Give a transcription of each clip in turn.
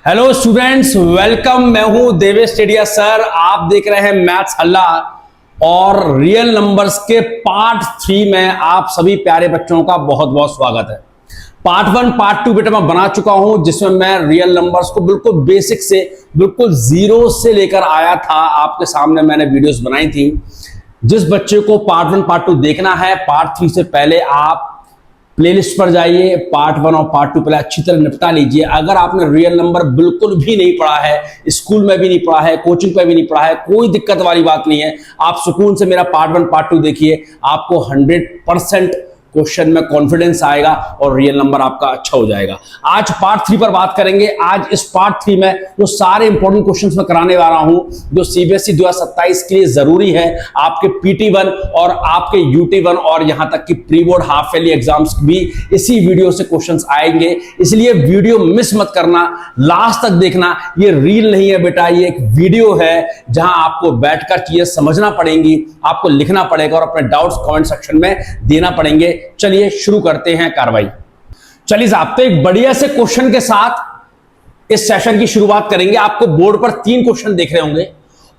Hello students, welcome. मैं हूं Devesh Tedia sir. आप देख रहे हैं मैथ्स हल्ला और रियल नंबर्स के पार्ट 3 में आप सभी प्यारे बच्चों का बहुत बहुत स्वागत है। पार्ट 1 पार्ट 2 बेटा मैं बना चुका हूं, जिसमें मैं रियल नंबर्स को बिल्कुल बेसिक से बिल्कुल जीरो से लेकर आया था। आपके सामने मैंने वीडियोस बनाई थी। जिस बच्चे को पार्ट 1 पार्ट 2 देखना है, पार्ट 3 से पहले आप प्लेलिस्ट पर जाइए, पार्ट 1 और पार्ट 2 पहले अच्छी तरह निपटा लीजिए। अगर आपने रियल नंबर बिल्कुल भी नहीं पढ़ा है, स्कूल में भी नहीं पढ़ा है, कोचिंग पे भी नहीं पढ़ा है, कोई दिक्कत वाली बात नहीं है। आप सुकून से मेरा पार्ट 1 पार्ट 2 देखिए, आपको 100% क्वेश्चन में कॉन्फिडेंस आएगा और रियल नंबर आपका अच्छा हो जाएगा। आज पार्ट 3 पर बात करेंगे। आज इस पार्ट 3 में वो सारे इंपॉर्टेंट क्वेश्चंस मैं कराने वाला हूं जो सीबीएसई 2027 के लिए जरूरी है। आपके PT1 और आपके UT1 और यहां तक कि pre board half yearly exams भी इसी वीडियो से क्वेश्चंस आएंगे, इसलिए वीडियो मिस मत करना, लास्ट तक देखना। ये रील नहीं है बेटा, ये एक वीडियो है जहां आपको बैठकर चीजें समझना पड़ेंगी, आपको लिखना पड़ेगा और अपने डाउट्स कमेंट सेक्शन में देना पड़ेंगे। चलिए शुरू करते हैं कार्रवाई। चलिए साहब, तो एक बढ़िया से क्वेश्चन के साथ इस सेशन की शुरुआत करेंगे। आपको बोर्ड पर 3 क्वेश्चन देख रहे होंगे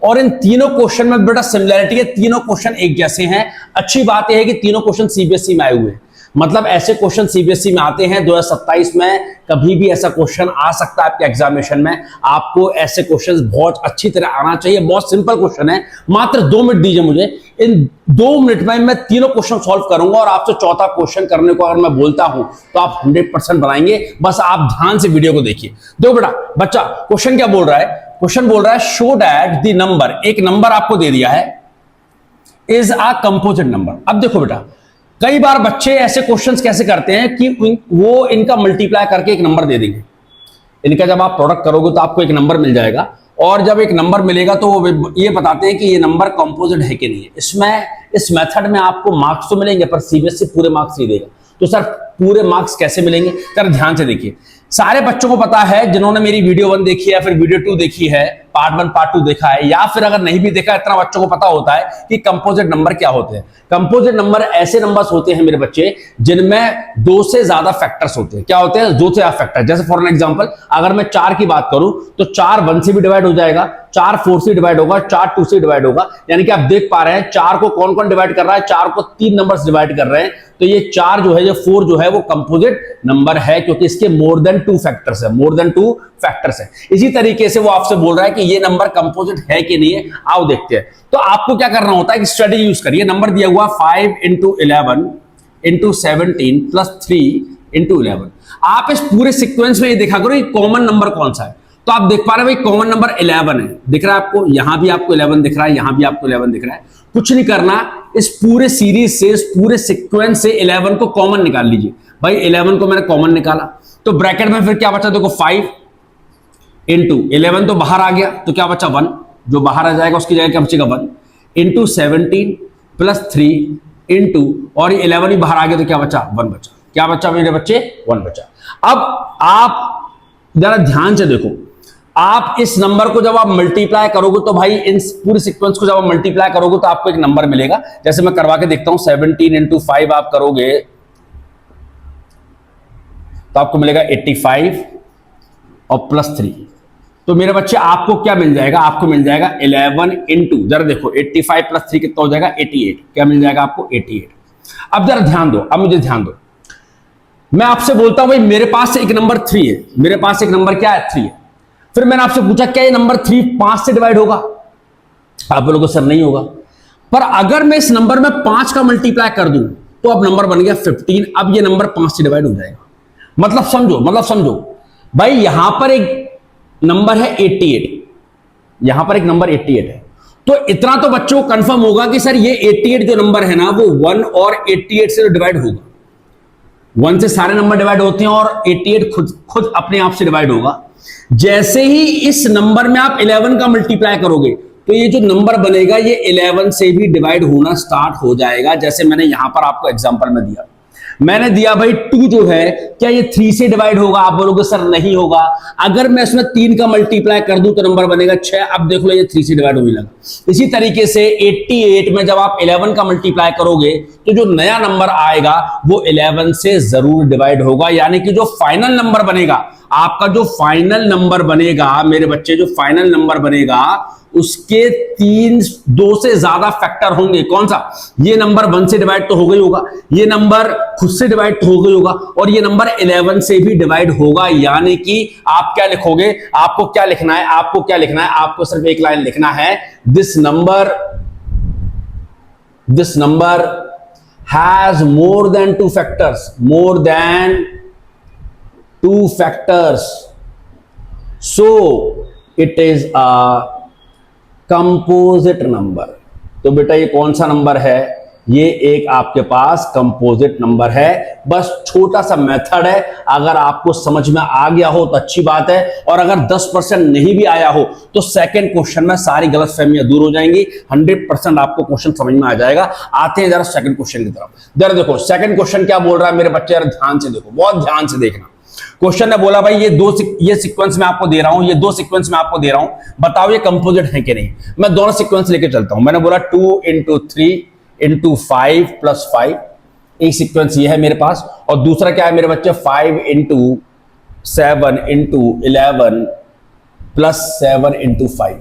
और इन तीनों क्वेश्चन में बेटा सिमिलरिटी है, तीनों क्वेश्चन एक जैसे हैं। अच्छी बात यह है कि तीनों क्वेश्चन सीबीएसई में आए हुए हैं, मतलब ऐसे क्वेश्चन सीबीएसई में आते हैं। 2027 में कभी भी ऐसा क्वेश्चन आ सकता है आपके एग्जामिनेशन में। आपको ऐसे क्वेश्चन बहुत अच्छी तरह आना चाहिए। बहुत सिंपल क्वेश्चन है, मात्र 2 मिनट दीजिए मुझे। इन 2 मिनट में मैं तीनों क्वेश्चन सॉल्व करूंगा और आपसे चौथा क्वेश्चन करने को अगर मैं बोलता हूं तो आप 100% बनाएंगे। बस आप ध्यान से वीडियो को देखिए। देखो बेटा, बच्चा क्वेश्चन क्या बोल रहा है? क्वेश्चन बोल रहा है शो दैट द नंबर, एक नंबर आपको दे दिया है, इज अ कंपोजिट नंबर। अब देखो बेटा, कई बार बच्चे ऐसे क्वेश्चंस कैसे करते हैं कि वो इनका मल्टीप्लाई करके एक नंबर दे देंगे। इनका जब आप प्रोडक्ट करोगे तो आपको एक नंबर मिल जाएगा और जब एक नंबर मिलेगा तो वो ये बताते हैं कि ये नंबर कंपोजिट है कि नहीं है। इसमें इस मेथड में आपको मार्क्स तो मिलेंगे पर सीबीएसई पूरे मार्क्स नहीं देगा। तो सर पूरे मार्क्स कैसे मिलेंगे? सर ध्यान से देखिए, सारे बच्चों को पता है जिन्होंने मेरी वीडियो 1 देखी है, फिर वीडियो 2 देखी है, पार्ट 1 पार्ट 2 देखा है, या फिर अगर नहीं भी देखा, इतना बच्चों को पता होता है कि कंपोजिट नंबर क्या होते हैं। कंपोजिट नंबर ऐसे नंबर्स होते हैं मेरे बच्चे जिनमें 2 से ज्यादा फैक्टर्स होते हैं। क्या होते हैं? 2 से ज्यादा फैक्टर। जैसे फॉर एन एग्जांपल, अगर मैं 4 की बात करूं तो 4 1 से भी डिवाइड हो जाएगा, 4 4 से डिवाइड होगा, 4 2 से डिवाइड होगा। यानी कि आप देख पा रहे हैं 4 को कौन कौन डिवाइड कर रहा है? 4 को 3 नंबर्स डिवाइड कर रहे हैं। तो ये 4 जो है, ये 4 जो है वो कंपोजिट नंबर है, क्योंकि इसके मोर देन 2 फैक्टर्स है, मोर देन 2 फैक्टर्स है। इसी तरीके से वो आपसे बोल रहा है कि ये नंबर कंपोजिट है कि नहीं है। आओ देखते हैं। तो आपको क्या करना होता है कि स्ट्रेटजी यूज करिए। नंबर दिया हुआ 5 × 11 × 17 + 3 × 11। आप इस पूरे सीक्वेंस में ये देखा करो ये कॉमन नंबर कौन सा है। तो आप देख पा रहे हो भाई कॉमन नंबर 11 है, दिख रहा है आपको? यहां भी आपको 11 दिख रहा है, यहां भी आपको 11 दिख रहा है। कुछ नहीं करना, इस पूरे सीरीज से, इस पूरे सीक्वेंस से 11 को कॉमन निकाल लीजिए। भाई 11 को मैंने कॉमन निकाला तो ब्रैकेट में फिर क्या बचा? देखो 5 × 11 तो बाहर आ गया, तो क्या बचा? 1। जो बाहर आ जाएगा उसकी जगह क्या बचेगा? 1 × 17 + 3 × और 11 भी बाहर आ गया तो क्या बचा? 1 बचा। क्या बचा मेरे बच्चे? 1 बचा। अब आप जरा ध्यान से देखो, आप इस नंबर को जब आप मल्टीप्लाई करोगे तो भाई इन पूरी सीक्वेंस को जब आप मल्टीप्लाई करोगे तो आपको एक नंबर मिलेगा। जैसे मैं करवा के देखता हूं, 17 × 5 आप करोगे तो आपको मिलेगा 85 और +3। तो मेरे बच्चे आपको क्या मिल जाएगा? आपको मिल जाएगा 11 × जरा देखो 85 + 3 कितना हो जाएगा? 88। क्या मिल जाएगा आपको? 88। अब जरा ध्यान दो, अब मुझे ध्यान दो। मैं आपसे बोलता हूं भाई मेरे पास एक नंबर 3 है, मेरे पास एक नंबर क्या है? 3 है। फिर मैंने आपसे पूछा क्या ये नंबर 3 5 से डिवाइड होगा? आप बोलोगे सर नहीं होगा। पर अगर मैं इस नंबर में 5 का मल्टीप्लाई कर दूं तो अब नंबर बन गया 15। अब ये नंबर 5 से डिवाइड हो जाएगा। मतलब समझो भाई, यहां पर एक नंबर है 88, यहां पर एक नंबर 88 है। तो इतना तो बच्चों को कंफर्म होगा कि सर ये 88 जो नंबर है ना वो 1 और 88 से डिवाइड होगा। 1 से सारे नंबर डिवाइड होते हैं और 88 खुद अपने आप से डिवाइड होगा। जैसे ही इस नंबर में आप 11 का मल्टीप्लाई करोगे तो ये जो नंबर बनेगा ये 11 से भी डिवाइड होना स्टार्ट हो जाएगा, जैसे मैंने यहां पर आपको एग्जांपल में दिया। मैंने दिया भाई 2 जो है क्या ये 3 से डिवाइड होगा? आप बोलोगे सर नहीं होगा। अगर मैं इसमें 3 का मल्टीप्लाई कर दूं तो नंबर बनेगा 6। अब देख लो ये 3 से डिवाइड होने लगा। इसी तरीके से 88 में जब आप 11 का मल्टीप्लाई करोगे तो जो नया नंबर आएगा वो 11 से जरूर डिवाइड होगा, यानी कि जो फाइनल नंबर बनेगा, आपका जो फाइनल नंबर बनेगा मेरे बच्चे, जो फाइनल नंबर बनेगा उसके 2 से ज्यादा फैक्टर होंगे। कौन सा? ये नंबर 1 से डिवाइड तो हो गई होगा, ये नंबर खुद से डिवाइड तो हो गई होगा, और ये नंबर 11 से भी डिवाइड होगा। यानी कि आप क्या लिखोगे? आपको क्या लिखना है? आपको क्या लिखना है? आपको सिर्फ एक लाइन लिखना है, this number has more than 2 factors, more than 2 factors, so it is a composite number. तो बेटा ये कौन सा नंबर है? ये एक आपके पास कंपोजिट नंबर है। बस छोटा सा मेथड है, अगर आपको समझ में आ गया हो तो अच्छी बात है, और अगर 10% नहीं भी आया हो तो सेकंड क्वेश्चन में सारी गलतफहमियां दूर हो जाएंगी। 100% आपको क्वेश्चन समझ में आ जाएगा। आते हैं जरा सेकंड क्वेश्चन की तरफ। जरा देखो सेकंड क्वेश्चन क्या बोल रहा है मेरे बच्चे, जरा ध्यान से देखो, बहुत ध्यान से देखना। क्वेश्चन ने बोला भाई ये सीक्वेंस में आपको दे रहा हूं, ये 2 सीक्वेंस में आपको दे रहा हूं, बताओ ये कंपोजिट है कि नहीं। मैं दोनों सीक्वेंस लेके चलता हूं। मैंने बोला 2 into 3 into 5 plus 5, एक सीक्वेंस ये है मेरे पास, और दूसरा क्या है मेरे बच्चे? 5 into 7 into 11 plus 7 into 5।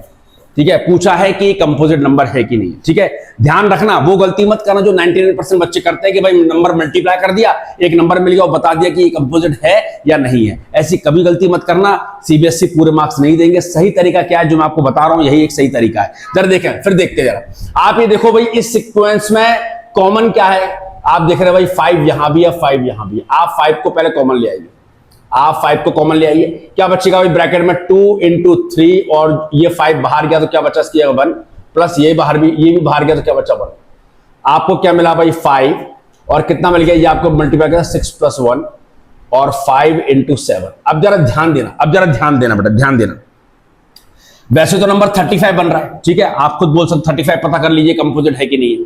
ठीक है, पूछा है कि कंपोजिट नंबर है कि नहीं। ठीक है, ध्यान रखना, वो गलती मत करना जो 99% बच्चे करते हैं कि भाई नंबर मल्टीप्लाई कर दिया, एक नंबर मिल गया और बता दिया कि ये कंपोजिट है या नहीं है। ऐसी कभी गलती मत करना, सीबीएसई पूरे मार्क्स नहीं देंगे। सही तरीका क्या है जो मैं आपको बता रहा हूं, यही एक सही तरीका है। जरा देखें, फिर देखते जरा। आप ये देखो भाई, इस सीक्वेंस में कॉमन क्या है? आप देख रहे हैं भाई 5 यहां भी है, 5 यहां भी है। आप 5 को पहले कॉमन ले आइए, आप 5 को कॉमन ले आइए। क्या बचेगा भाई? ब्रैकेट में 2 into 3, और ये 5 बाहर गया तो क्या बचा? इसकी 1 प्लस ये भी बाहर गया तो क्या बचा? 1। आपको क्या मिला भाई? 5, और कितना मिल गया? ये आपको मल्टीप्लाई किया 6 + 1 और 5 into 7। अब जरा ध्यान देना, बेटा ध्यान देना। वैसे तो नंबर 35 बन रहा है, ठीक है, आप खुद बोल सकते 35 पता कर लीजिए कंपोजिट है कि नहीं है।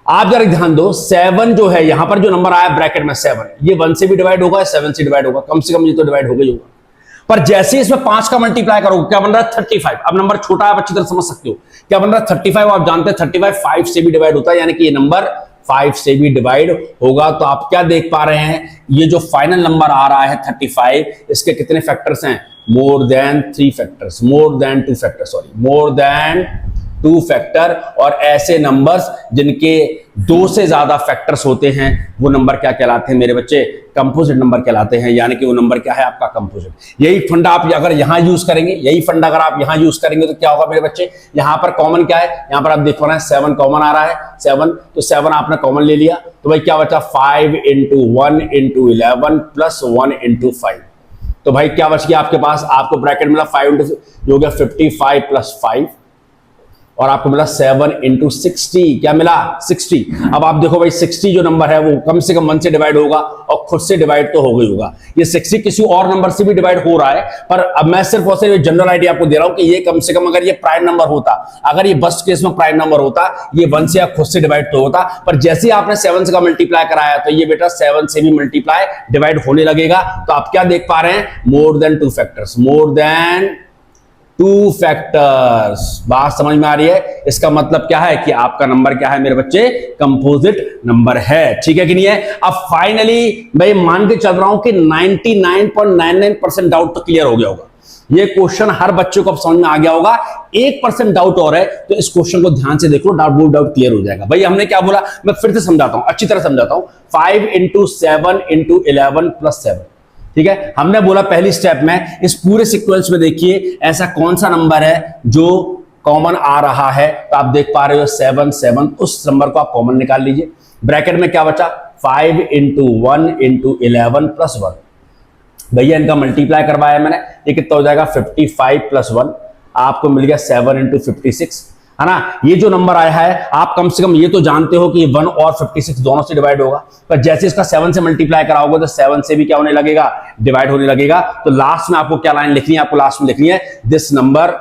आप जरा ध्यान दो, 7 जो है यहां पर जो नंबर आया ब्रैकेट में 7, ये 1 से भी डिवाइड होगा, 7 से डिवाइड होगा, कम से कम ये तो डिवाइड हो गई होगा। पर जैसे इसमें 5 का मल्टीप्लाई करोगे क्या बन रहा है? 35। अब नंबर छोटा है, आप अच्छी तरह समझ सकते हो क्या बन रहा है? 35। आप जानते हैं 35 5 से भी डिवाइड होता है, यानी कि ये नंबर 5 से भी डिवाइड होगा। तो आप क्या देख पा रहे हैं? ये जो फाइनल नंबर आ रहा है 35, इसके कितने फैक्टर्स हैं? More than 2 factor. और ऐसे नंबर्स जिनके 2 से ज्यादा फैक्टर्स होते हैं वो नंबर क्या कहलाते हैं मेरे बच्चे? कंपोजिट नंबर कहलाते हैं। यानी कि वो नंबर क्या है? आपका कंपोजिट। यही फंडा आप अगर यहां यूज करेंगे, तो क्या होगा मेरे बच्चे? यहां पर कॉमन क्या है? यहां पर आप देख पा रहे हैं 7 कॉमन आ रहा है, 7, तो 7 आपने कॉमन ले लिया, तो भाई क्या बचा? 5 into 1 into 11 plus 1 into 5। तो भाई क्या बच गया आपके पास? आपको ब्रैकेट मिला 5 into हो गया 55 plus 5, और आपको मिला 7 into 60। क्या मिला? 60। अब आप देखो भाई 60 जो नंबर है वो कम से कम 1 से डिवाइड होगा, और खुद से डिवाइड तो हो गई होगा। ये 60 किसी और नंबर से भी डिवाइड हो रहा है, पर अब मैं सिर्फ और सिर्फ जनरल आइडिया आपको दे रहा हूं कि ये कम से कम अगर ये प्राइम नंबर होता, अगर ये बस्ट केस में प्राइम नंबर होता, ये 1 से या खुद से डिवाइड तो होता, पर जैसे आपने 7 से का मल्टीप्लाई कराया तो ये बेटा 7 से भी मल्टीप्लाई डिवाइड होने लगेगा। तो आप क्या देख पा रहे हैं? More than 2 factors, more than 2 factors. बात समझ में आ रही है? इसका मतलब क्या है कि आपका नंबर क्या है मेरे बच्चे? कंपोजिट नंबर है। ठीक है कि नहीं है? अब फाइनली मैं मान के चल रहा हूं कि 99.99% डाउट तो क्लियर हो गया होगा। ये क्वेश्चन हर बच्चे को अब समझ में आ गया होगा। 1% डाउट और है, तो इस क्वेश्चन को ध्यान से देख लो, डाउट क्लियर हो जाएगा। भाई हमने क्या बोला? मैं फिर से समझाता हूं, अच्छी तरह समझाता हूं। 5 into 7 into 11 plus 7। ठीक है, हमने बोला पहली स्टेप में इस पूरे सीक्वेंस में देखिए ऐसा कौन सा नंबर है जो कॉमन आ रहा है। तो आप देख पा रहे हो 7 7, उस नंबर को आप कॉमन निकाल लीजिए। ब्रैकेट में क्या बचा? 5 into 1 into 11 plus 1। भैया इनका मल्टीप्लाई करवाया मैंने, ये कितना हो जाएगा? 55 plus 1, आपको मिल गया 7 into 56, है ना। ये जो नंबर आया है आप कम से कम ये तो जानते हो कि 1 और 56 दोनों से डिवाइड होगा, पर जैसे इसका 7 से मल्टीप्लाई कराओगे तो 7 से भी क्या होने लगेगा? डिवाइड होने लगेगा। तो लास्ट में आपको क्या लाइन लिखनी है? आपको लास्ट में लिखनी है this number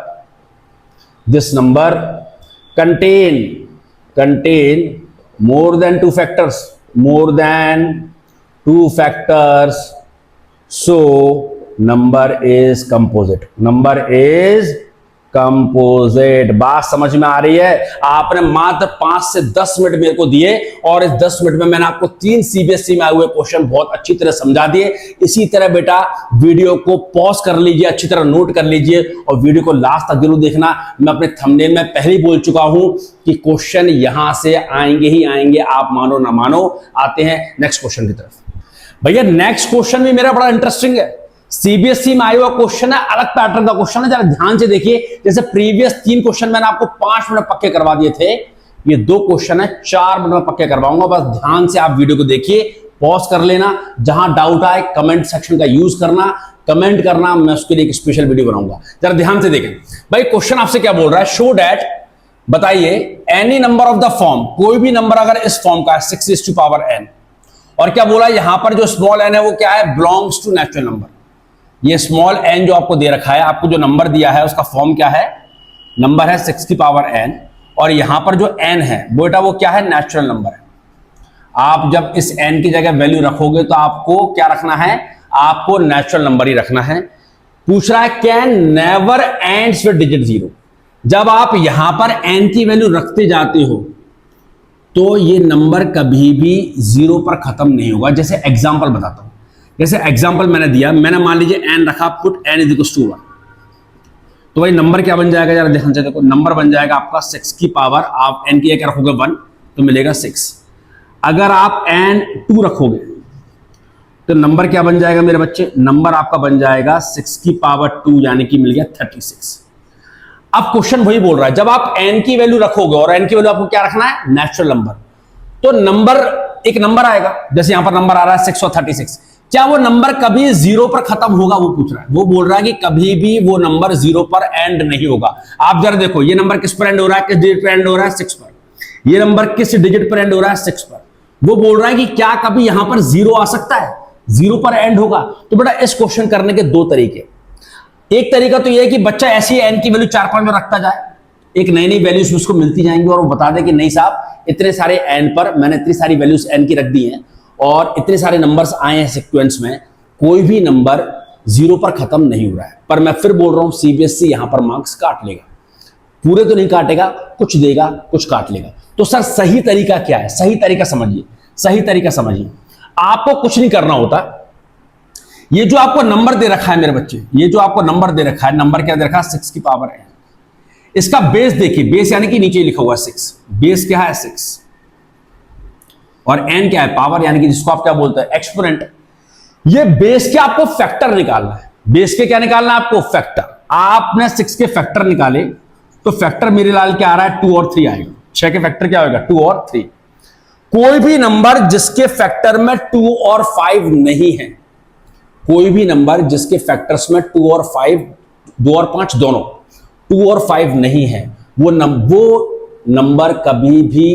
contain more than 2 factors, more than 2 factors, so number is composite. Number is composite. बात समझ में आ रही है? आपने मात्र 5 से 10 मिनट मेरे को दिए और इस 10 मिनट में मैंने आपको 3 सीबीएसई में आए हुए क्वेश्चन बहुत अच्छी तरह समझा दिए। इसी तरह बेटा वीडियो को पॉज कर लीजिए, अच्छी तरह नोट कर लीजिए और वीडियो को लास्ट तक जरूर देखना। मैं अपने थंबनेल में पहले ही बोल चुका हूं कि क्वेश्चन यहां से आएंगे ही आएंगे, आप मानो ना मानो। आते हैं नेक्स्ट क्वेश्चन की तरफ। भैया नेक्स्ट क्वेश्चन भी मेरा बड़ा इंटरेस्टिंग है, सीबीएसई में आया हुआ क्वेश्चन है, अलग पैटर्न का क्वेश्चन है। जरा ध्यान से देखिए। जैसे प्रीवियस 3 क्वेश्चन मैंने आपको 5 मिनट पक्के करवा दिए थे, ये 2 क्वेश्चन है 4 मिनट में पक्के करवाऊंगा। बस ध्यान से आप वीडियो को देखिए, पॉज कर लेना, जहां डाउट आए कमेंट सेक्शन का यूज करना, कमेंट करना, मैं उसके लिए एक स्पेशल वीडियो बनाऊंगा। जरा ध्यान से देखें भाई, क्वेश्चन आपसे क्या बोल रहा है, शो डैट, बताइए any number of the form, कोई भी नंबर अगर इस फॉर्म का है 6n, और क्या बोला यहां पर जो स्मॉल n है वो क्या है, बिलोंग्स टू नेचुरल नंबर। ये स्मॉल n जो आपको दे रखा है, आपको जो नंबर दिया है उसका फॉर्म क्या है, नंबर है 6n, और यहां पर जो n है बेटा वो क्या है, नेचुरल नंबर है। आप जब इस n की जगह वैल्यू रखोगे तो आपको क्या रखना है, आपको नेचुरल नंबर ही रखना है। पूछ रहा है can never ends with digit 0। जब आप यहां पर n की वैल्यू रखते जाते हो तो ये नंबर कभी भी 0 पर खत्म नहीं होगा। जैसे एग्जांपल बताता हूं, जैसे एग्जांपल मैंने दिया, मैंने मान लीजिए n रखा, put n is equal to 1, तो भाई नंबर क्या बन जाएगा, जरा ध्यान से देखो, नंबर बन जाएगा आपका 6 की पावर, आप n की जगह रखोगे 1 तो मिलेगा 6। अगर आप n 2 रखोगे तो नंबर क्या बन जाएगा मेरे बच्चे, नंबर आपका बन जाएगा 6 की पावर 2 यानी कि मिल गया 36। अब क्वेश्चन वही बोल रहा है, जब आप n की वैल्यू रखोगे और n की वैल्यू आपको क्या रखना है, नेचुरल नंबर, तो नंबर एक नंबर आएगा, जैसे यहां पर नंबर आ रहा है 6 और 36, क्या वो नंबर कभी 0 पर खत्म होगा, वो पूछ रहा है। वो बोल रहा है कि कभी भी वो नंबर 0 पर एंड नहीं होगा। आप जरा देखो ये नंबर किस पर एंड हो रहा है, किस डिजिट पर एंड हो रहा है, 6 पर। ये नंबर किस डिजिट पर एंड हो रहा है, 6 पर। वो बोल रहा है कि क्या कभी यहां पर 0 आ सकता है, 0 पर एंड होगा। तो बेटा इस क्वेश्चन करने के 2 तरीके, एक तरीका तो यह है कि बच्चा ऐसी एन की वैल्यू 4-5 में रखता जाए, एक नई नई वैल्यूज उसको मिलती जाएंगी और वो बता दे कि नहीं साहब इतने सारे एन पर मैंने इतनी सारी वैल्यूज एन की रख दी हैं और इतने सारे नंबर्स आए हैं सीक्वेंस में, कोई भी नंबर 0 पर खत्म नहीं हो रहा है। पर मैं फिर बोल रहा हूं सीबीएसई यहां पर मार्क्स काट लेगा, पूरे तो नहीं काटेगा, कुछ देगा कुछ काट लेगा। तो सर सही तरीका क्या है, सही तरीका समझिए, सही तरीका समझिए। आपको कुछ नहीं करना होता, ये जो आपको नंबर दे रखा है मेरे बच्चे, ये जो आपको नंबर दे रखा है, नंबर क्या दे रखा है, 6 की पावर n, इसका बेस देखिए, बेस यानी कि नीचे लिखा हुआ 6, बेस क्या है 6, और n क्या है, पावर, यानी कि जिसको आप क्या बोलते हैं, एक्सपोनेंट। ये बेस के आपको फैक्टर निकालना है, बेस के क्या निकालना है आपको, फैक्टर। आपने 6 के फैक्टर निकाले तो फैक्टर मेरे लाल क्या आ रहा है, 2 और 3 आएगा। 6 के फैक्टर क्या होगा, 2 और 3। कोई भी नंबर जिसके फैक्टर में 2 और 5 नहीं है, कोई भी नंबर जिसके फैक्टर्स में 2 और 5, 2 और 5 दोनों, 2 और 5 नहीं है, वो नंबर कभी भी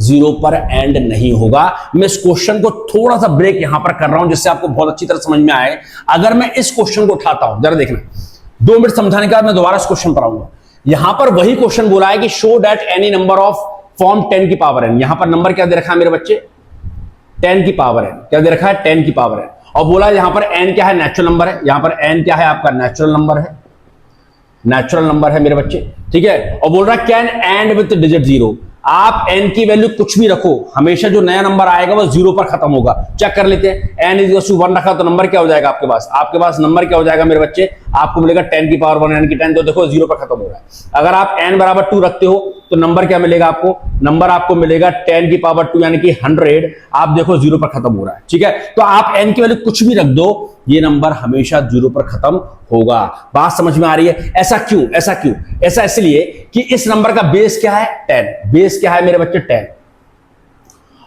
0 पर एंड नहीं होगा। मैं इस क्वेश्चन को थोड़ा सा ब्रेक यहां पर कर रहा हूं जिससे आपको बहुत अच्छी तरह समझ में आए। अगर मैं इस क्वेश्चन को उठाता हूं, जरा देखना, 2 मिनट समझाने के बाद मैं दोबारा इस क्वेश्चन पर आऊंगा। यहां पर वही क्वेश्चन बोला है कि show that any number of form 10 की पावर n। यहां पर नंबर क्या दे रखा है मेरे बच्चे, 10 की पावर n, क्या दे रखा है, 10 की पावर n, और बोला यहां पर n क्या है, नेचुरल नंबर है। यहां पर n क्या है आपका, नेचुरल नंबर है, नेचुरल नंबर है मेरे बच्चे, ठीक है। और बोल रहा है कैन एंड विद डिजिट 0। आप n की वैल्यू कुछ भी रखो, हमेशा जो नया नंबर आएगा वो 0 पर खत्म होगा। चेक कर लेते हैं, n इज 1 रखा तो नंबर क्या हो जाएगा आपके पास नंबर क्या हो जाएगा मेरे बच्चे, आपको मिलेगा 10 की पावर 1, यानी कि 10 तो देखो 0 पर खत्म हो रहा है। अगर आप n बराबर 2 रखते हो तो नंबर क्या मिलेगा आपको, नंबर आपको मिलेगा 10 की पावर 2 यानी कि 100। आप देखो 0 पर खत्म हो रहा है, ठीक है। तो आप n की वैल्यू कुछ भी रख दो, ये नंबर हमेशा 0 पर खत्म होगा। बात समझ में आ रही है? ऐसा क्यों, ऐसा क्यों? ऐसा इसलिए कि इस नंबर का बेस क्या है, 10। बेस क्या है मेरे बच्चे, 10।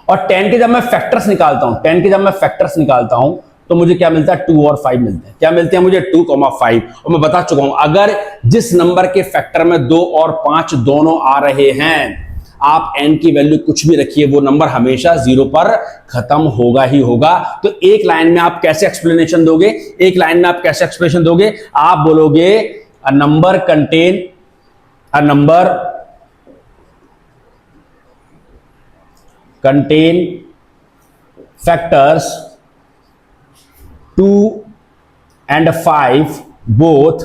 और 10 के जब मैं फैक्टर्स निकालता हूं, 10 के जब मैं फैक्टर्स निकालता हूं तो मुझे क्या मिलता है, 2 और 5 मिलते हैं। क्या मिलते हैं मुझे, 2, 5। और मैं बता चुका हूं, अगर जिस नंबर के फैक्टर में 2 और 5 दोनों आ रहे हैं, आप n की वैल्यू कुछ भी रखिए, वो नंबर हमेशा 0 पर खत्म होगा ही होगा। तो एक लाइन में आप कैसे एक्सप्लेनेशन दोगे, एक लाइन में आप कैसे एक्सप्लेनेशन दोगे, आप बोलोगे a number contain, a number contain factors 2 and 5 both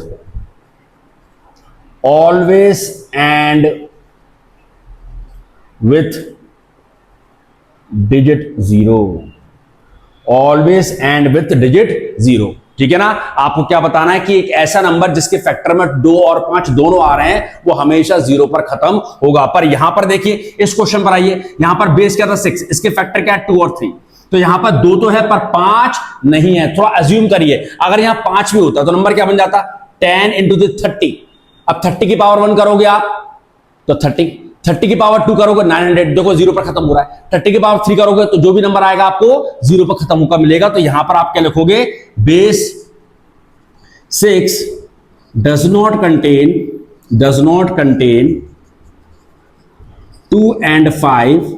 always and with digit 0, always and with digit 0। ठीक है ना। आपको क्या बताना है कि एक ऐसा नंबर जिसके फैक्टर में 2 और 5 दोनों आ रहे हैं वो हमेशा 0 पर खत्म होगा। पर यहां पर देखिए, इस क्वेश्चन पर आइए, यहां पर बेस क्या था 6, इसके फैक्टर क्या है 2 और 3, तो यहां पर 2 तो है पर 5 नहीं है। थोड़ा अज्यूम करिए, अगर यहां 5 भी होता तो नंबर क्या बन जाता 10 इंटू 30। अब 30 की पावर 1 करोगे आप तो 30 की पावर 2 करोगे 900, देखो 0 पर खत्म हो रहा है। 30 की पावर 3 करोगे तो जो भी नंबर आएगा आपको 0 पर खत्म होकर मिलेगा। तो यहां पर आप क्या लिखोगे, base 6 does not contain 2 and 5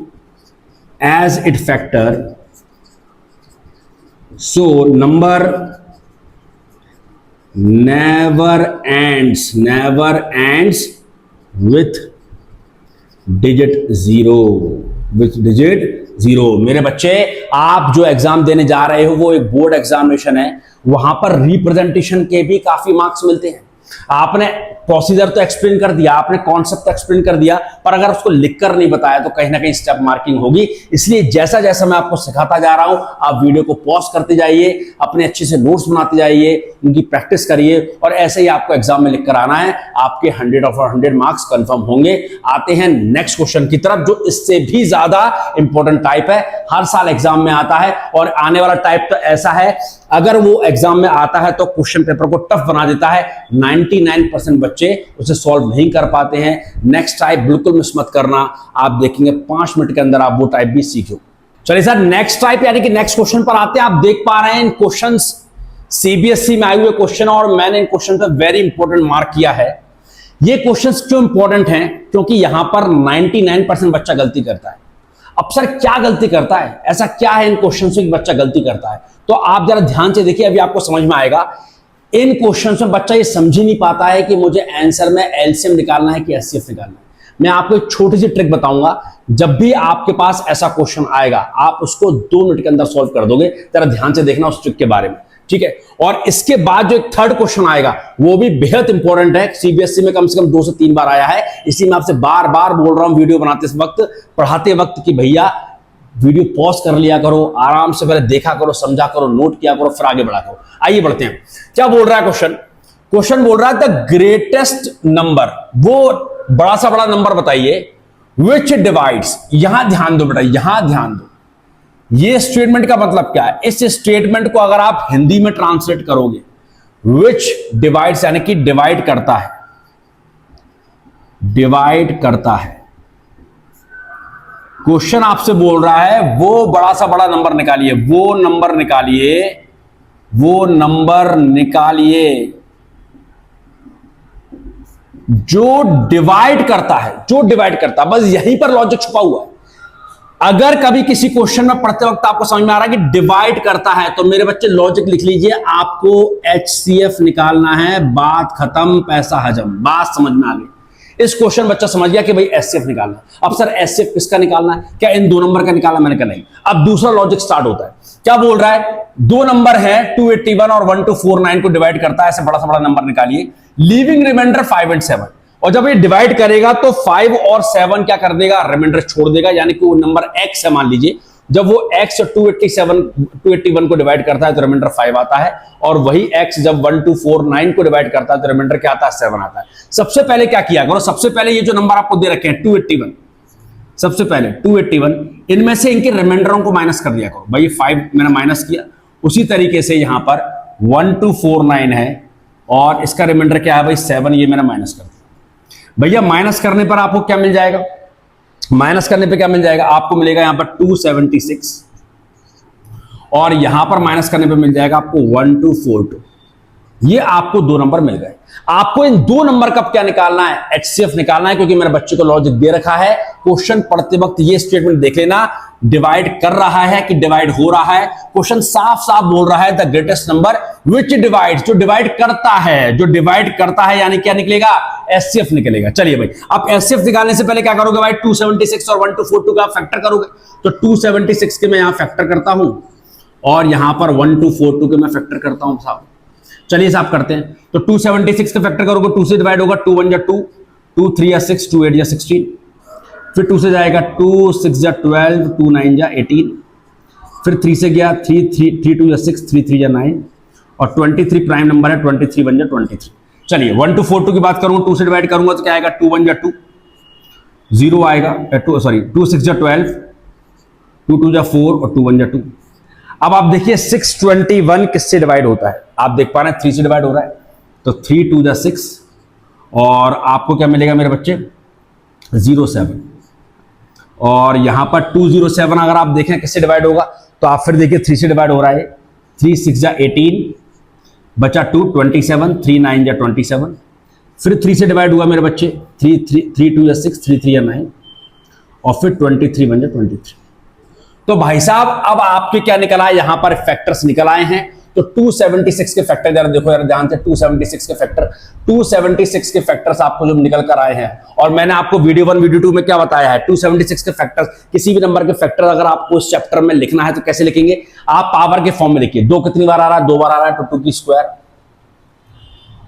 as its factor, so number never ends with digit 0। मेरे बच्चे, आप जो एग्जाम देने जा रहे हो वो एक बोर्ड एग्जामिनेशन है, वहां पर रिप्रेजेंटेशन के भी काफी मार्क्स मिलते हैं। आपने प्रोसीजर तो एक्सप्लेन कर दिया, आपने कॉन्सेप्ट एक्सप्लेन कर दिया, पर अगर उसको लिखकर नहीं बताया तो कहीं ना कहीं स्टेप मार्किंग होगी। इसलिए जैसा जैसा मैं आपको सिखाता जा रहा हूं, आप वीडियो को पॉज करते जाइए, अपने अच्छे से नोट्स बनाते जाइए, उनकी प्रैक्टिस करिए, और ऐसे ही आपको एग्जाम में लिखकर आना है। आपके 100 ऑफ 100 मार्क्स कंफर्म होंगे। आते हैं नेक्स्ट क्वेश्चन की तरफ, जो इससे भी ज्यादा इंपॉर्टेंट टाइप है, हर साल एग्जाम में आता है, और आने वाला टाइप तो ऐसा है, अगर वो एग्जाम में आता है तो क्वेश्चन पेपर को टफ बना देता है। 99% बच्चे उसे सॉल्व नहीं कर पाते हैं। नेक्स्ट टाइप बिल्कुल मिस मत करना, आप देखेंगे 5 मिनट के अंदर आप वो टाइप भी सीखो। चलिए सर, नेक्स्ट टाइप यानी कि नेक्स्ट क्वेश्चन पर आते हैं। आप देख पा रहे हैं इन क्वेश्चंस सीबीएसई में आए हुए क्वेश्चन, और मैंने इन क्वेश्चन पर वेरी इंपॉर्टेंट मार्क किया है। ये क्वेश्चंस क्यों इंपॉर्टेंट हैं? क्योंकि यहां पर 99% बच्चा गलती करता है। अब सर क्या गलती करता है, ऐसा क्या है इन क्वेश्चन से कि बच्चा गलती करता है? तो आप जरा ध्यान से देखिए, अभी आपको समझ में आएगा। इन क्वेश्चन में बच्चा ये समझ ही नहीं पाता है कि मुझे आंसर में एलसीएम निकालना है कि एचसीएफ निकालना है। मैं आपको एक छोटी सी ट्रिक बताऊंगा, जब भी आपके पास ऐसा क्वेश्चन आएगा आप उसको 2 मिनट के अंदर सॉल्व कर दोगे। जरा ध्यान से देखना उस ट्रिक के बारे में, ठीक है। और इसके बाद जो एक थर्ड क्वेश्चन आएगा वो भी बेहद इंपॉर्टेंट है, सीबीएसई में कम से कम 2 से 3 बार आया है। इसलिए मैं आपसे बार बार बोल रहा हूं वीडियो बनाते वक्त, पढ़ाते वक्त, कि भैया वीडियो पॉज कर लिया करो, आराम से पहले देखा करो, समझा करो, नोट किया करो, फिर आगे बढ़ा करो। आइए बढ़ते हैं। क्या बोल रहा है क्वेश्चन बोल रहा है द ग्रेटेस्ट नंबर, वो बड़ा सा बड़ा नंबर बताइए, विच डिवाइड्स। यहां ध्यान दो बेटा, यहां ध्यान दो। ये स्टेटमेंट का मतलब क्या है? इस स्टेटमेंट को अगर आप हिंदी में ट्रांसलेट करोगे, विच डिवाइड्स यानी कि डिवाइड करता है, डिवाइड करता है। क्वेश्चन आपसे बोल रहा है वो बड़ा सा बड़ा नंबर निकालिए, वो नंबर निकालिए जो डिवाइड करता है, बस यहीं पर लॉजिक छुपा हुआ है। अगर कभी किसी क्वेश्चन में पढ़ते वक्त आपको समझ में आ रहा है कि डिवाइड करता है, तो मेरे बच्चे लॉजिक लिख लीजिए, आपको एचसीएफ निकालना है, बात खत्म, पैसा हजम। बात समझ में आ गई? इस क्वेश्चन बच्चा समझ गया कि भाई एचसीएफ निकालना है। अब सर एचसीएफ किसका निकालना है? क्या इन 2 नंबर का निकालना? मैंने कहा नहीं। अब दूसरा लॉजिक स्टार्ट होता है। क्या बोल रहा है? 2 नंबर है 281 और 1249 को डिवाइड करता है, ऐसे बड़ा सा बड़ा नंबर निकालिए, लीविंग रिमाइंडर 5 and 7। और जब ये डिवाइड करेगा तो 5 और 7 क्या कर देगा? रिमाइंडर छोड़ देगा, यानी कि वो नंबर x है मान लीजिए। जब वो x 281 को डिवाइड करता है तो रिमाइंडर 5 आता है, और वही x जब 1249 को डिवाइड करता है तो रिमाइंडर क्या आता है? 7 आता है। सबसे पहले क्या किया करो, सबसे पहले ये जो नंबर आपको दे रखे हैं 281, सबसे पहले 281, इनमें से इनके रिमाइंडरों को माइनस कर दिया करो। भाई 5 मैंने माइनस किया, उसी तरीके से यहां पर 1249 है और इसका रिमाइंडर क्या है भाई? 7, ये मैंने माइनस कर दिया। भैया माइनस करने पर आपको क्या मिल जाएगा? माइनस करने पे क्या मिल जाएगा? आपको मिलेगा यहां पर 276, और यहां पर माइनस करने पे मिल जाएगा आपको 1242। ये आपको 2 नंबर मिल गए। आपको इन 2 नंबर का क्या निकालना है? एचसीएफ निकालना है, क्योंकि मेरे बच्चे को लॉजिक दे रखा है। क्वेश्चन पढ़ते वक्त ये स्टेटमेंट देख लेना, डिवाइड कर रहा है कि डिवाइड हो रहा है। क्वेश्चन साफ साफ बोल रहा है the greatest number which divide, जो डिवाइड करता है, यानी क्या निकलेगा? एचसीएफ निकलेगा। चलिए भाई, अब एचसीएफ निकालने से पहले क्या करोगे भाई? 276 और 1242 का फैक्टर करोगे। तो 276 के मैं यहां फैक्टर करता हूं, और यहां पर 1242 के मैं फैक्टर करता हूं साहब। चलिए साहब करते हैं। तो 276 का फैक्टर करोगे 2 से डिवाइड होगा, 2 1 जा 2, 2 3 या 6, 2 8 या 16, फिर 2 से जाएगा 2 6 जा 12, 2 9 जा 18, फिर 3 से गया 3 2 या 6, 3 3 या 9, और 23 प्राइम नंबर है, 23 1 जा 23। चलिए 1242 की बात करूंगा, 2 से डिवाइड करूंगा तो क्या आएगा, 2 1 जा 2, 0 आएगा, 2 6 जा 12, 2 2 जा 4 और 2 1 जा 2। अब आप देखिए 621 किससे डिवाइड होता है, आप देख पा रहे हैं 3 से डिवाइड हो रहा है, तो 3 2 जा 6 और आपको क्या मिलेगा मेरे बच्चे, 07। और यहां पर 207 अगर आप देखें किससे डिवाइड होगा, तो आप फिर देखिए 3 से डिवाइड हो रहा है, 3 6 जा 18, बचा 2 27, 3 9 जा 27, फिर 3 से डिवाइड हुआ मेरे बच्चे, 3 2 या 6, 3 3 या 9, और फिर 23 1 जा 23। तो भाई साहब अब आपके क्या निकल आए, यहां पर फैक्टर्स निकल आए हैं। तो 276 के फैक्टर जरा देखो यार ध्यान से, 276 के फैक्टर, 276 के फैक्टर्स आपको जो निकल कर आए हैं। और मैंने आपको वीडियो 1 वीडियो 2 में क्या बताया है, 276 के फैक्टर्स, किसी भी नंबर के फैक्टर अगर आपको इस चैप्टर में लिखना है तो कैसे लिखेंगे, आप पावर के फॉर्म में लिखिए। 2 कितनी बार आ रहा है, 2 बार आ रहा है, तो 2 की स्क्वायर,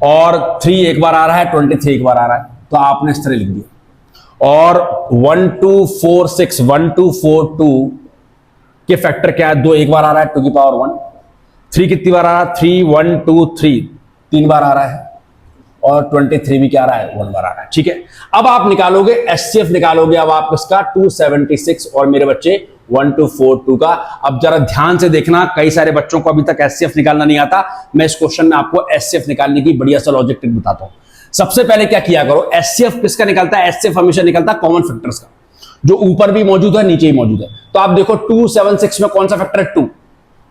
और 3 एक बार आ रहा है, 23 एक बार आ रहा है, तो आपने इस तरह लिख दिया। और 1242 के फैक्टर क्या है, 2 एक बार आ रहा है, 2 की पावर 1, 3 कितनी बार आ रहा है, 3 1 2 3 3 बार आ रहा है, और 23 भी क्या आ रहा है, 1 बार आ रहा है। ठीक है, अब आप निकालोगे एचसीएफ निकालोगे, अब आप इसका 276 और मेरे बच्चे 1242 का। अब जरा ध्यान से देखना, कई सारे बच्चों को अभी तक एचसीएफ निकालना नहीं आता, मैं इस क्वेश्चन में आपको एचसीएफ निकालने की बढ़िया सा लॉजिक ट्रिक बताता हूं। सबसे पहले क्या किया करो, एचसीएफ किसका निकलता है, एचसीएफ हमेशा निकलता है कॉमन फैक्टर्स का, जो ऊपर भी मौजूद है नीचे ही मौजूद है। तो आप देखो 276 में कौन सा फैक्टर है, 2,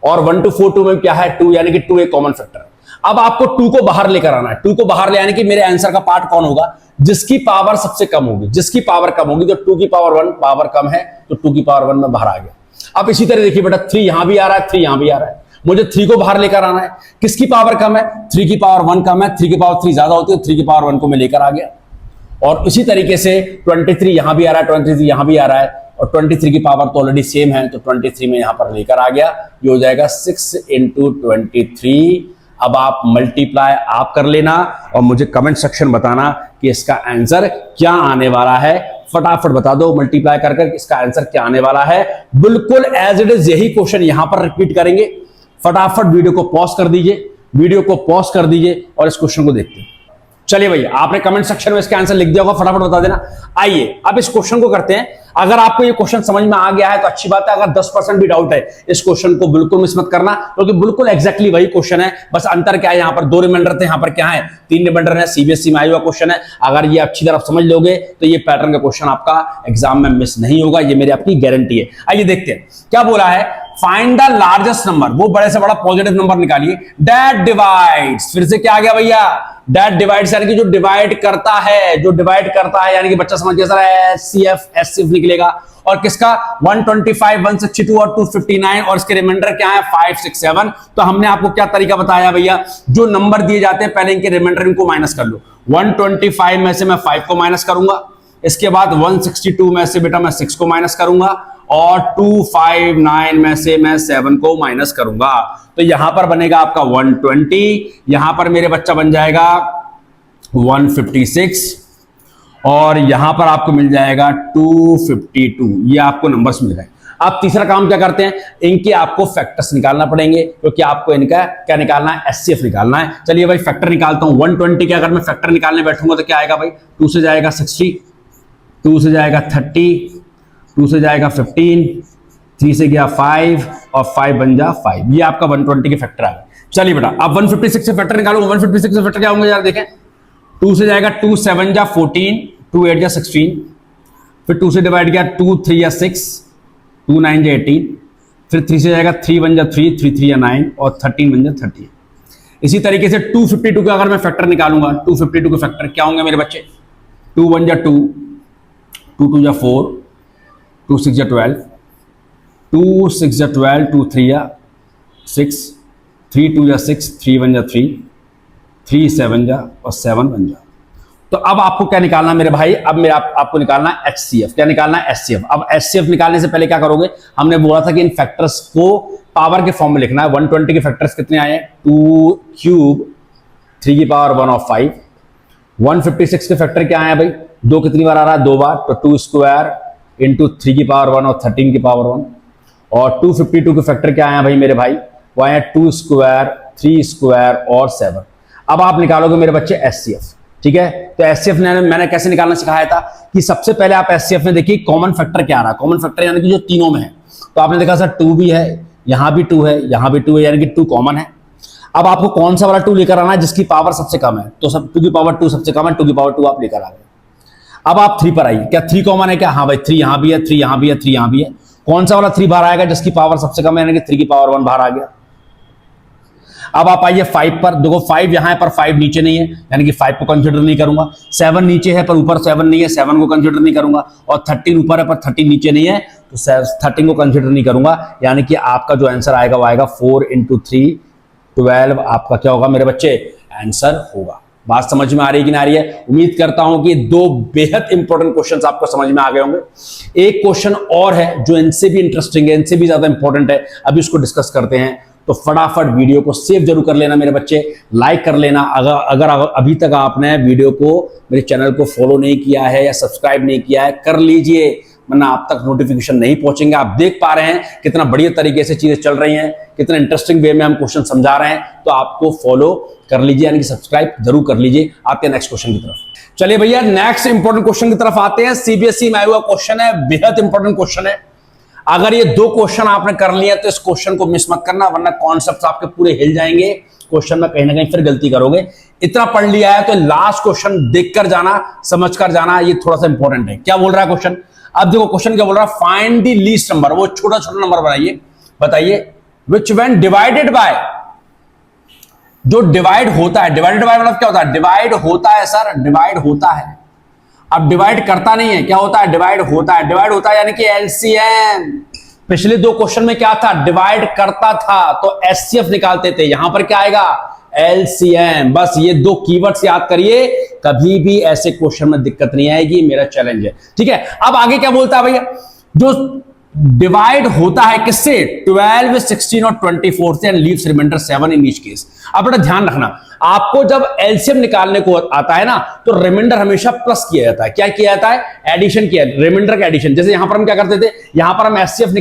और 1242 में क्या है, 2, यानी कि 2 एक कॉमन फैक्टर है। अब आपको 2 को बाहर लेकर आना है, 2 को बाहर ले आने की मेरे आंसर का पार्ट कौन होगा, जिसकी पावर सबसे कम होगी, जिसकी पावर कम होगी। तो 2 की पावर 1 पावर कम है, तो 2 की पावर 1 में बाहर आ गया। अब इसी तरह देखिए बेटा, 3 यहां भी आ रहा है, 3 यहां भी आ रहा है, मुझे 3 को बाहर लेकर आना है, किसकी पावर कम है, 3 की पावर 1 कम है, 3 की पावर 3 ज्यादा होती है, 3 की पावर 1 को मैं लेकर आ गया। और इसी तरीके से 23 यहां भी आ रहा है, 23 यहां भी आ रहा है, और 23 की पावर तो ऑलरेडी सेम है, तो 23 में यहां पर लेकर आ गया। ये हो जाएगा 6 × 23। अब आप मल्टीप्लाई आप कर लेना और मुझे कमेंट सेक्शन बताना कि इसका आंसर क्या आने वाला है। फटाफट बता दो मल्टीप्लाई कर कर इसका आंसर क्या आने वाला है। बिल्कुल एज इट इज यही क्वेश्चन यहां पर रिपीट करेंगे। फटाफट वीडियो को पॉज कर दीजिए, वीडियो को पॉज कर दीजिए और इस क्वेश्चन को देखते हैं। चलिए भैया, आपने कमेंट सेक्शन में इसका आंसर लिख दिया होगा, फटाफट बता देना। आइए अब इस क्वेश्चन को करते हैं। अगर आपको ये क्वेश्चन समझ में आ गया है तो अच्छी बात है, अगर 10% भी डाउट है इस क्वेश्चन को बिल्कुल मिस मत करना, क्योंकि बिल्कुल एग्जैक्टली वही क्वेश्चन है। बस अंतर क्या है, यहाँ पर 2 रिमाइंडर थे, यहाँ पर क्या है 3 रिमाइंडर है। सीबीएसई में आया हुआ क्वेश्चन है, अगर ये अच्छी तरह समझ लोगे तो ये पैटर्न का क्वेश्चन आपका एग्जाम में मिस नहीं होगा, ये मेरी आपकी गारंटी है। आइए देखते हैं क्या बोला है। फाइंड द लार्जेस्ट नंबर, वो बड़े से बड़ा पॉजिटिव नंबर निकालिए दैट डिवाइड्स। फिर से क्या आ गया भैया, दैट डिवाइड्स, यानी कि जो डिवाइड करता है, जो डिवाइड करता है, यानी कि बच्चा समझ गया सर, एचसीएफ निकलेगा। और किसका 125, 162 और 259, और इसके रिमाइंडर क्या है 5 6 7। तो हमने आपको क्या तरीका बताया भैया, जो नंबर दिए जाते हैं पहले इनके रिमाइंडर इनको माइनस कर लो। 125 में से मैं 5 को माइनस करूंगा, इसके बाद 162 में से बेटा मैं 6 को माइनस करूंगा, और 259 में से मैं 7 को माइनस करूंगा। तो यहां पर बनेगा आपका 120, यहां पर मेरे बच्चा बन जाएगा 156, और यहां पर आपको मिल जाएगा 252। ये आपको नंबर्स मिल गए। अब तीसरा काम क्या करते हैं, इनके आपको फैक्टर्स निकालना पड़ेंगे, क्योंकि आपको इनका क्या निकालना है, एचसीएफ निकालना है। चलिए भाई फैक्टर निकालता हूं। 120 के अगर मैं फैक्टर निकालने बैठूंगा तो क्या आएगा भाई, 2 से जाएगा 60, 2 से जाएगा 30, 2 से जाएगा 15, 3 से गया 5, और 5 बन जा 5। ये आपका 120 के फैक्टर आ गए। चलिए बेटा अब 156 से फैक्टर निकालो। 156 से फैक्टर क्या होंगे यार देखें, 2 से जाएगा 2 7 जा 14, 2 8 जा 16, फिर 2 से डिवाइड किया 2 3 या 6, 2 9 जा 18, फिर 3 से जाएगा 3 1 जा 3, 3 3 या 9, और 13 1 जा 30। इसी तरीके से 252 का अगर मैं फैक्टर निकालूंगा, 252 के फैक्टर क्या होंगे मेरे बच्चे, 2 1 जा 2, 2 2 जा 4, 2 6 जा 12, 2 6 जा 12, 2 3 या 6, 3 2 जा 6, 3 1 जा 3, 3 7 जा, और 7 1 जा। तो अब आपको क्या निकालना मेरे भाई, अब मेरा आपको निकालना HCF। क्या निकालना है? HCF। अब HCF निकालने से पहले क्या करोगे, हमने बोला था कि इन फैक्टर्स को पावर के फॉर्म में लिखना है। 120 के फैक्टर्स कितने आए? 2 क्यूब 3 की पावर 1 और 5। 156 के फैक्टर क्या आए भाई? 2 कितनी बार आ रहा है? 2 बार, तो 2 स्क्वायर इंटू 3 की पावर 1 और 13 की पावर 1। और 252 के फैक्टर क्या आए भाई मेरे भाई? वो आए 2 स्क्वायर 3 स्क्वायर और 7। अब आप निकालोगे मेरे बच्चे HCF। ठीक है, तो HCF मैंने कैसे निकालना सिखाया था कि सबसे पहले आप HCF में देखिए कॉमन फैक्टर क्या आ रहा है। कॉमन फैक्टर यानी कि जो तीनों में है, तो आपने देखा सर 2 भी है, यहां भी 2 है, यहां भी 2 है, यानी कि 2 कॉमन है। अब आपको कौन सा वाला 2 लेकर आना है जिसकी पावर सबसे कम है, तो सब 2 की पावर 2 सबसे कम है, 2 की पावर 2 आप लेकर आ गए। अब आप 3 पर आइए, क्या 3 कॉमन है क्या? हाँ भाई 3 यहां भी है, 3 यहां भी है, 3 यहां भी है। कौन सा वाला 3 बाहर आएगा जिसकी पावर सबसे कम है, यानी कि 3 की पावर 1 बाहर आ गया। अब आप आइए 5 पर, देखो 5 यहां है पर 5 नीचे नहीं है, यानी कि 5 को कंसीडर नहीं करूंगा। 7 नीचे है पर ऊपर 7 नहीं है, 7 को कंसीडर नहीं करूंगा। और 13 ऊपर है पर 13 नीचे नहीं है, तो 13 को कंसीडर नहीं करूंगा। यानी कि आपका जो आंसर आएगा वो आएगा 4 × 3 12। आपका क्या होगा मेरे बच्चे? आंसर होगा। बात समझ में आ रही है कि ना आ रही है? उम्मीद करता हूं कि 2 बेहद इंपॉर्टेंट क्वेश्चंस आपको समझ में आ गए होंगे। एक क्वेश्चन और है जो इनसे भी इंटरेस्टिंग है, इनसे भी ज्यादा इंपॉर्टेंट है, अभी उसको डिस्कस करते हैं। तो फटाफट वीडियो को सेव जरूर कर लेना मेरे बच्चे, लाइक कर लेना। अगर अभी तक आपने वीडियो को, मेरे चैनल को फॉलो नहीं किया है या सब्सक्राइब नहीं किया है, कर लीजिए, वरना आप तक नोटिफिकेशन नहीं पहुंचेंगे। आप देख पा रहे हैं कितना बढ़िया तरीके से चीजें चल रही हैं, कितना इंटरेस्टिंग वे में हम क्वेश्चन समझा रहे हैं, तो आपको फॉलो कर लीजिए, यानी कि सब्सक्राइब जरूर कर लीजिए। आते हैं नेक्स्ट क्वेश्चन की तरफ। चलिए भैया नेक्स्ट इंपॉर्टेंट क्वेश्चन की तरफ आते हैं। सीबीएसई में आया हुआ क्वेश्चन है, बेहद इंपॉर्टेंट क्वेश्चन है। अगर ये 2 क्वेश्चन आपने कर लिए तो इस क्वेश्चन को मिस मत करना, वरना कॉन्सेप्ट्स आपके पूरे हिल जाएंगे। क्वेश्चन में कहीं ना कहीं फिर गलती करोगे। इतना पढ़ लिया है तो लास्ट क्वेश्चन देखकर जाना, समझकर जाना, ये थोड़ा सा इंपॉर्टेंट है। क्या बोल रहा है क्वेश्चन? अब देखो क्वेश्चन क्या बोल रहा है, फाइंड द लीस्ट नंबर। वो छोटा छोटा नंबर बनाइए, बताइए विच व्हेन डिवाइडेड बाय, जो डिवाइड होता है, डिवाइडेड बाय मतलब क्या होता है? डिवाइड होता है सर, डिवाइड होता है। अब डिवाइड करता नहीं है, क्या होता है? डिवाइड होता है। डिवाइड होता है यानी कि एलसीएम। पिछले 2 क्वेश्चन में क्या था? डिवाइड करता था तो एचसीएफ निकालते थे, यहां पर क्या आएगा? एलसीएम। बस ये 2 कीवर्ड्स याद करिए, कभी भी ऐसे क्वेश्चन में दिक्कत नहीं आएगी, मेरा चैलेंज है। ठीक है, अब आगे क्या बोलता है भैया? जो डिवाइड होता है किससे? 12, 16 और 24 से, and leaves remainder 7 in each case. अब बेटा ध्यान रखना, आपको जब एलसीएम निकालने को आता है ना, तो रिमाइंडर हमेशा प्लस किया जाता है। क्या किया जाता है? एडिशन किया, रिमाइंडर का एडिशन। जैसे यहां पर हम क्या करते थे, यहां पर हम एचसीएफ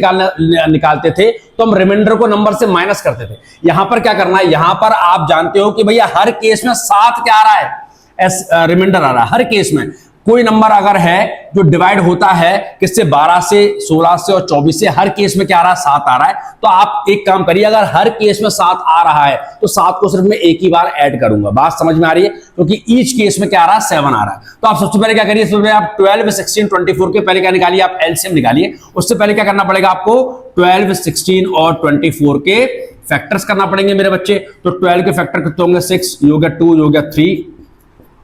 निकालते थे तो हम रिमाइंडर को नंबर से माइनस करते थे। यहां पर क्या करना है? यहां पर आप जानते हो कि भैया हर केस में 7 क्या आ रहा है? रिमाइंडर आ रहा है हर केस में। कोई नंबर अगर है जो डिवाइड होता है किससे? 12 से, 16 से और 24 से, हर केस में क्या आ रहा है? 7 आ रहा है। तो आप एक काम करिए, अगर हर केस में 7 आ रहा है तो 7 को सिर्फ मैं एक ही बार ऐड करूंगा। बात समझ में आ रही है? क्योंकि ईच केस में क्या आ रहा है? 7 आ रहा है। तो आप सबसे पहले क्या करिए, सबसे पहले आप 12, 16, 24 के पहले क्या निकालिए? आप एलसीएम निकालिए। उससे पहले क्या करना पड़ेगा आपको? 12, 16 और 24 के फैक्टर्स करना पड़ेंगे मेरे बच्चे। तो 12 के फैक्टर कितने होंगे? 6, ये हो गया 2, ये हो गया 3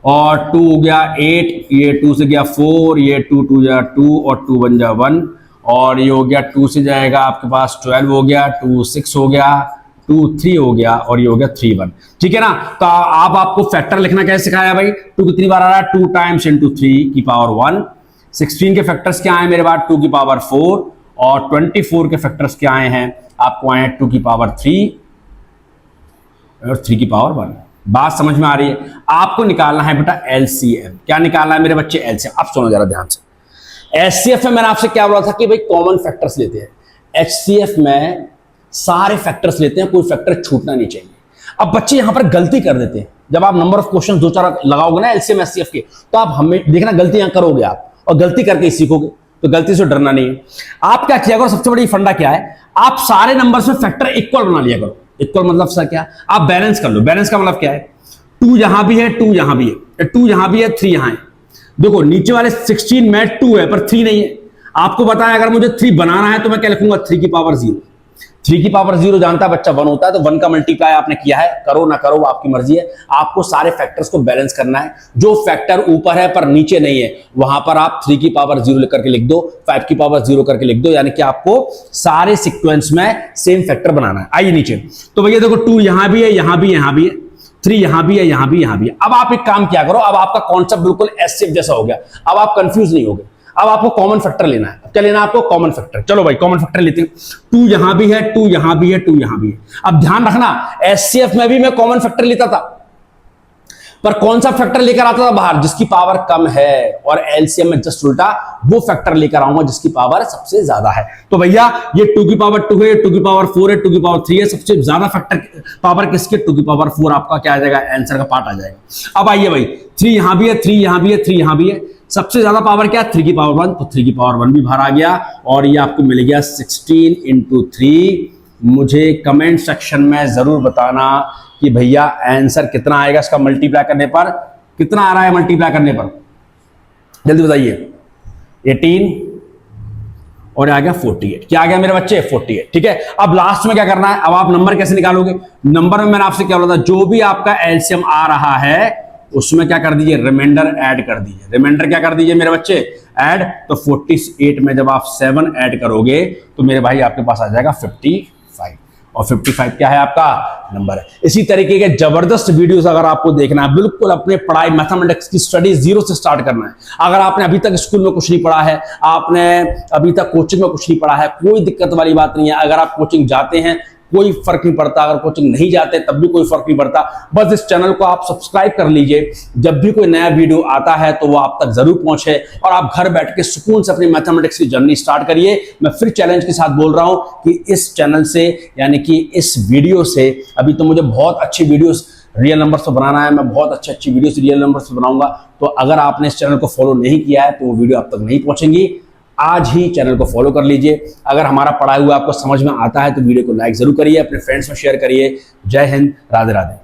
और 2 हो गया 8, ये 2 से गया 4, ये 2 2 जा 2 और 2 1 जा 1, और ये हो गया 2 से जाएगा आपके पास 12 हो गया, 2 6 हो गया, 2 3 हो गया, और ये हो गया 3 1। ठीक है ना? तो आपको फैक्टर लिखना कैसे सिखाया भाई? 2 कितनी बार आ रहा है? 2 टाइम्स इंटू 3 की पावर 1। 16 के फैक्टर्स क्या आए मेरे पास? 2 की पावर 4, और 24 के फैक्टर्स क्या आए हैं? आपको आए हैं 2 की पावर 3 और 3 की पावर 1। बात समझ में आ रही है? आपको निकालना है बेटा एलसीएम। क्या निकालना है मेरे बच्चे? एलसीएम। अब सुनो जरा ध्यान से। एचसीएफ में मैंने आपसे क्या बोला था कि भाई कॉमन फैक्टर्स लेते हैं। एचसीएफ में सारे फैक्टर्स लेते हैं, कोई फैक्टर छूटना नहीं चाहिए। अब बच्चे यहां पर गलती कर देते हैं। जब आप नंबर ऑफ क्वेश्चन 2-4 लगाओगे ना एलसीएम एचसीएफ के, तो आप हमें देखना गलतियां करोगे आप, और गलती करके ही सीखोगे। तो गलती से डरना नहीं है। आप क्या किया करो, सबसे बड़ी फंडा क्या है? आप सारे नंबर्स में फैक्टर इक्वल बना लिया करो। इक्वल मतलब सर क्या? आप बैलेंस कर लो। बैलेंस का मतलब क्या है? 2 यहां भी है, 2 यहां भी है, 2 यहां भी है, 3 यहां है। देखो नीचे वाले 16 में 2 है पर 3 नहीं है। आपको बताया अगर मुझे 3 बनाना है तो मैं क्या लिखूंगा? 3 की पावर 0। 3 की पावर 0 जानता है बच्चा 1 होता है, तो 1 का मल्टीप्लाई आपने किया है, करो ना करो आपकी मर्जी है। आपको सारे फैक्टर्स को बैलेंस करना है। जो फैक्टर ऊपर है पर नीचे नहीं है, वहां पर आप 3 की पावर 0 लिख करके लिख दो, 5 की पावर 0 करके लिख दो, यानी कि आपको सारे सीक्वेंस में सेम फैक्टर बनाना है। आइए नीचे, तो भैया देखो 2 यहां भी है, यहां भी, यहां भी है, 3 यहां भी है, यहां भी, यहां भी है। अब आप एक काम किया करो, अब आपका कॉन्सेप्ट बिल्कुल एससीएफ जैसा हो गया, अब आप कंफ्यूज नहीं होगे। अब आपको कॉमन फैक्टर लेना है। क्या लेना है आपको? Common factor. चलो भाई कॉमन फैक्टर लेते हैं। 2 यहां भी है, 2 यहां भी है, 2 यहां भी है। अब ध्यान रखना, एचसीएफ में भी मैं कॉमन फैक्टर लेता था, पर कौन सा फैक्टर लेकर आता था बाहर? जिसकी पावर कम है। और एलसीएम में जस्ट उल्टा, वो फैक्टर लेकर आऊंगा जिसकी पावर सबसे ज्यादा है। तो भैया ये 2 की पावर 2 है, 2 की पावर 4 है, 2 की पावर 3 है, सबसे ज्यादा फैक्टर पावर किसके? 2 की पावर 4 आपका क्या आ जाएगा? आंसर का पार्ट आ जाएगा। अब आइए भाई, 3 यहां भी है, 3 यहां भी है, 3 यहां भी है। सबसे ज्यादा पावर क्या? 3 की पावर 1, तो 3 की पावर 1 भी बाहर आ गया और ये आपको मिल गया 16 × 3। मुझे कमेंट सेक्शन में जरूर बताना कि भैया आंसर कितना आएगा इसका मल्टीप्लाई करने पर। कितना आ रहा है मल्टीप्लाई करने पर? जल्दी बताइए। 18 और आ गया 48। क्या आ गया मेरे बच्चे? 48। ठीक है, अब लास्ट में क्या करना है? अब आप नंबर कैसे निकालोगे? नंबर में मैंने आपसे क्या बोला था, जो भी आपका एलसीएम आ रहा है उसमें क्या कर दीजिए? रिमाइंडर ऐड कर दीजिए। रिमाइंडर क्या कर दीजिए मेरे बच्चे? ऐड। तो 48 में जब आप 7 ऐड करोगे तो मेरे भाई आपके पास आ जाएगा 55। और 55 क्या है? आपका नंबर है। इसी तरीके के जबरदस्त वीडियोस अगर आपको देखना है, बिल्कुल अपने पढ़ाई मैथमेटिक्स की स्टडी जीरो से स्टार्ट करना है। अगर आपने अभी तक स्कूल में कुछ नहीं पढ़ा है, आपने अभी तक कोचिंग में कुछ नहीं पढ़ा है, कोई दिक्कत वाली बात नहीं है। अगर आप कोचिंग जाते हैं कोई फर्क नहीं पड़ता, अगर कोचिंग नहीं जाते तब भी कोई फर्क नहीं पड़ता। बस इस चैनल को आप सब्सक्राइब कर लीजिए, जब भी कोई नया वीडियो आता है तो वो आप तक जरूर पहुंचे और आप घर बैठ के सुकून से अपनी मैथमेटिक्स की जर्नी स्टार्ट करिए। मैं फिर चैलेंज के साथ बोल रहा हूं कि इस चैनल से, यानी कि इस वीडियो से, अभी तो मुझे बहुत अच्छी वीडियोस रियल नंबर्स पर बनाना है, मैं बहुत अच्छी वीडियोस रियल नंबर्स पर बनाऊंगा। तो अगर आपने इस चैनल को फॉलो नहीं किया है तो वो वीडियो आप तक नहीं पहुंचेंगी। आज ही चैनल को फॉलो कर लीजिए। अगर हमारा पढ़ाई हुआ आपको समझ में आता है तो वीडियो को लाइक जरूर करिए, अपने फ्रेंड्स में शेयर करिए। जय हिंद, राधे राधे।